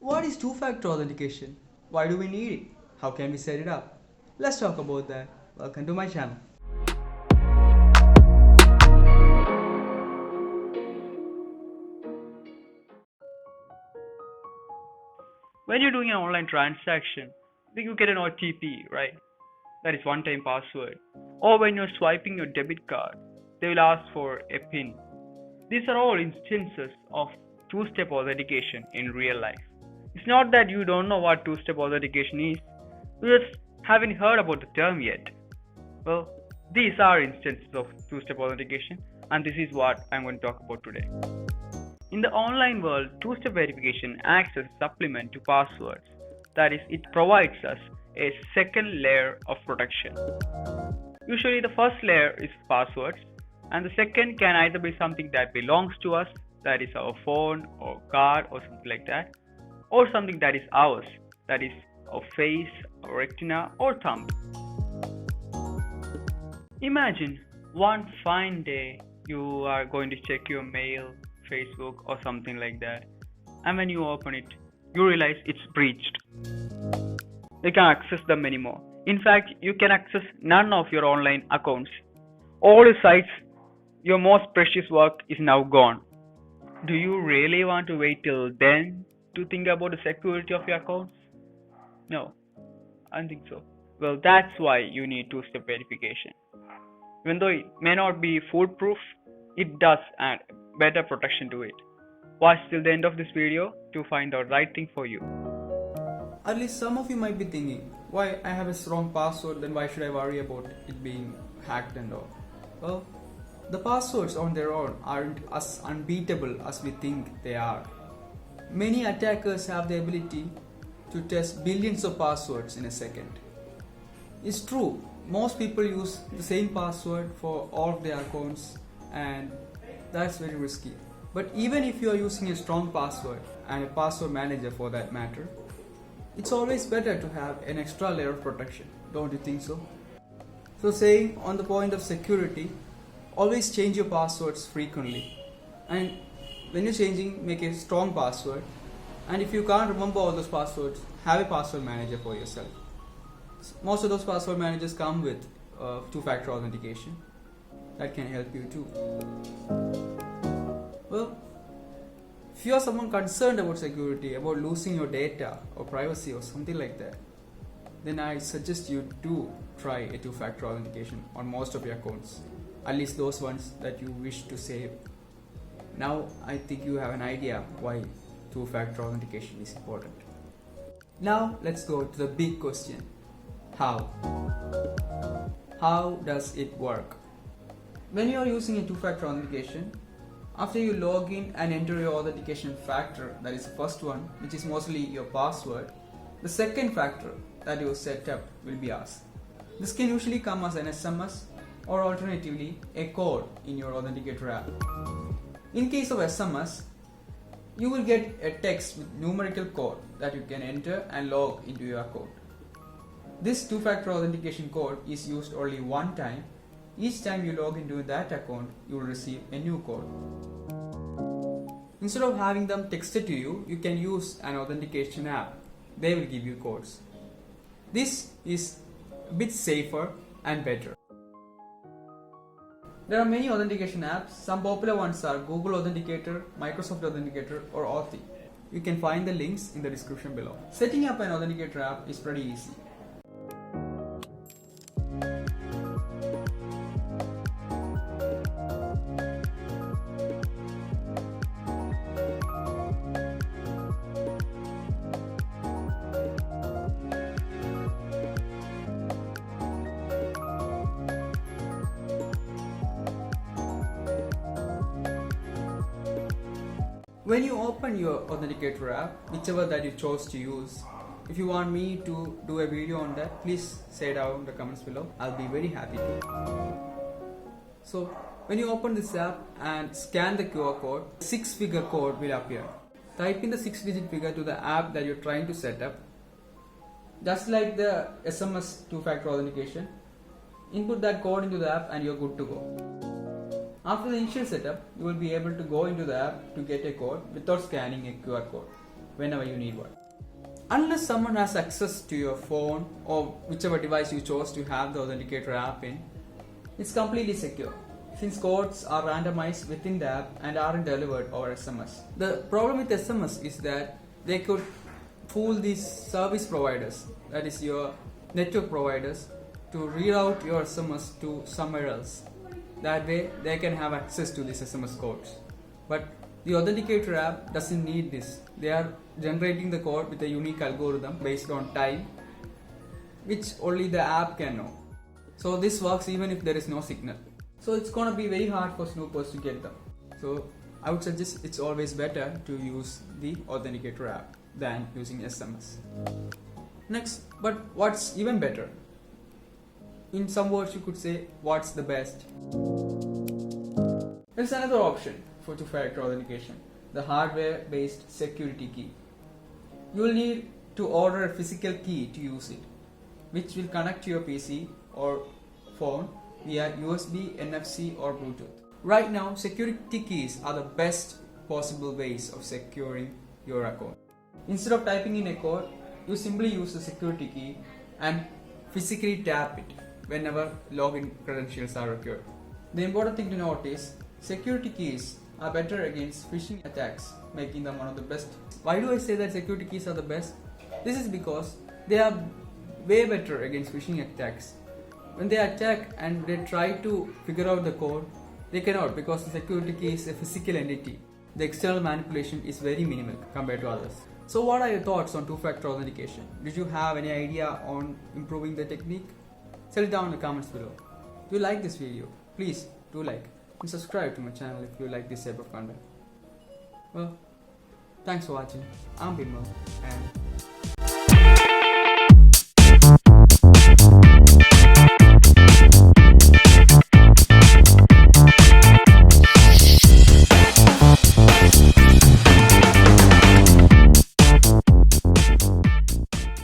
What is two-factor authentication? Why do we need it? How can we set it up? Let's talk about that. Welcome to my channel. When you're doing an online transaction, you get an OTP, right? That is one-time password. Or when you're swiping your debit card, they will ask for a PIN. These are all instances of two-step authentication in real life. It's not that you don't know what two-step authentication is, you just haven't heard about the term yet. Well, these are instances of two-step authentication, and this is what I'm going to talk about today. In the online world, two-step verification acts as a supplement to passwords. That is, it provides us a second layer of protection. Usually the first layer is passwords, and the second can either be something that belongs to us, that is our phone or card or something like that, or something that is ours, that is our face, our retina or thumb. Imagine one fine day you are going to check your mail, Facebook or something like that, and when you open it, you realize it's breached. You can't access them anymore. In fact, you can access none of your online accounts. All your sites, your most precious work is now gone. Do you really want to wait till then to think about the security of your accounts? No, I don't think so. Well, that's why you need two-step verification. Even though it may not be foolproof, it does add better protection to it. Watch till the end of this video to find the right thing for you. At least some of you might be thinking, why I have a strong password, then why should I worry about it being hacked and all? Well, the passwords on their own aren't as unbeatable as we think they are. Many attackers have the ability to test billions of passwords in a second. It's true, most people use the same password for all of their accounts, and that's very risky. But even if you are using a strong password and a password manager for that matter, it's always better to have an extra layer of protection, don't you think so? So saying on the point of security, always change your passwords frequently, and when you're changing, make a strong password, and if you can't remember all those passwords, have a password manager for yourself. Most of those password managers come with two-factor authentication. That can help you too. Well, if you are someone concerned about security, about losing your data or privacy or something like that, then I suggest you do try a two-factor authentication on most of your accounts, at least those ones that you wish to save. Now I think you have an idea why two-factor authentication is important. Now let's go to the big question. How? How does it work? When you are using a two-factor authentication, after you log in and enter your authentication factor, that is the first one, which is mostly your password, the second factor that you set up will be asked. This can usually come as an SMS or alternatively a code in your Authenticator app. In case of SMS, you will get a text with numerical code that you can enter and log into your account. This two-factor authentication code is used only one time. Each time you log into that account, you will receive a new code. Instead of having them texted to you, you can use an authentication app. They will give you codes. This is a bit safer and better. There are many authentication apps. Some popular ones are Google Authenticator, Microsoft Authenticator or Authy. You can find the links in the description below. Setting up an Authenticator app is pretty easy. When you open your Authenticator app, whichever that you chose to use, if you want me to do a video on that, please say down in the comments below. I'll be very happy to. So when you open this app and scan the QR code, 6-figure code will appear. Type in the 6-digit figure to the app that you're trying to set up. Just like the SMS two-factor authentication, input that code into the app and you're good to go. After the initial setup, you will be able to go into the app to get a code without scanning a QR code. whenever you need one. Unless someone has access to your phone or whichever device you chose to have the Authenticator app in, it's completely secure, since codes are randomized within the app and aren't delivered over SMS. The problem with SMS is that they could fool these service providers, that is your network providers, to reroute your SMS to somewhere else. That way they can have access to these SMS codes. But the Authenticator app doesn't need this. They are generating the code with a unique algorithm based on time, which only the app can know. So this works even if there is no signal. So it's gonna be very hard for snoopers to get them. So I would suggest it's always better to use the Authenticator app than using SMS. Next, but what's even better? In some words you could say, what's the best? There's another option for two-factor authentication, the hardware-based security key. You will need to order a physical key to use it, which will connect to your PC or phone via USB, NFC or Bluetooth. Right now, security keys are the best possible ways of securing your account. Instead of typing in a code, you simply use the security key and physically tap it whenever login credentials are required. The important thing to note is, security keys are better against phishing attacks, making them one of the best. Why do I say that security keys are the best? This is because they are way better against phishing attacks. When they attack and they try to figure out the code, they cannot, because the security key is a physical entity. The external manipulation is very minimal compared to others. So what are your thoughts on two-factor authentication? Did you have any idea on improving the technique? Tell it down in the comments below. If you like this video, please do like and subscribe to my channel if you like this type of content. Well, thanks for watching. I'm Bimal and